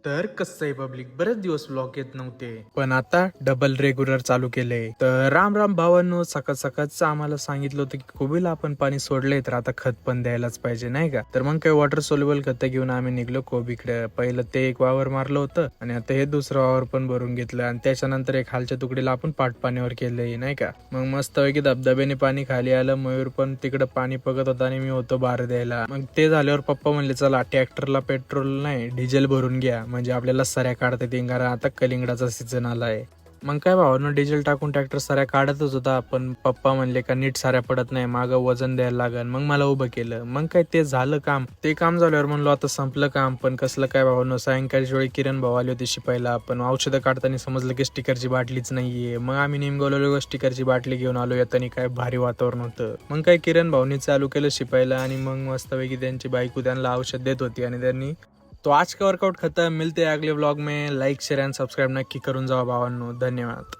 तर कसं आहे पब्लिक, बरेच दिवस व्लॉग येत नव्हते, पण आता डबल रेग्युलर चालू केले. तर राम राम भावांनो, सकाळ सकाळच आम्हाला सांगितलं होतं की कोबीला आपण पाणी सोडलंय, तर आता खत पण द्यायलाच पाहिजे नाही का. तर मग काही वॉटर सोल्युबल खत घेऊन आम्ही निघलो कोबीकडे. पहिलं ते एक वावर मारलं होतं आणि आता हे दुसरं वावर पण भरून घेतलं, आणि त्याच्यानंतर एक खालच्या तुकडीला आपण पाट पाण्यावर केलंय नाही का. मग मस्त पैकी धबधब्याने पाणी खाली आलं. मयूर पण तिकडे पाणी बघत होता आणि मी होतो बार द्यायला. मग ते झाल्यावर पप्पा म्हणले चला ट्रॅक्टरला पेट्रोल नाही डिझेल भरून घ्या, म्हणजे आपल्याला सऱ्या काढता येतील, कारण आता कलिंगडाचा सीझन आलाय. मग काय भावानं डिझेल टाकून ट्रॅक्टर सऱ्या काढतच होता, पण पप्पा म्हणले का नीट साऱ्या पडत नाही, मागं वजन द्यायला लागल. मग मला उभं केलं. मग काय ते झालं काम. ते काम झाल्यावर म्हणलो आता संपलं काम. पण कसलं काय भावानं, सायंकाळच्या वेळी किरण भाऊ आले होते शिपायला. पण औषधं काढताना समजलं की स्टिकरची बाटलीच नाहीये. मग आम्ही निमगावला स्टिकरची बाटली घेऊन आलो. येताना काय भारी वातावरण होतं. मग काय किरण भाऊनी चालू केलं शिपायला, आणि मग मस्तपैकी त्यांची बायको त्यांना औषध देत होती. आणि त्यांनी तो आज का वर्कआउट खत्म. मिलते अगले व्लॉग में. लाइक शेयर एंड सब्सक्राइब नक्की करून जावा भावांनो. धन्यवाद.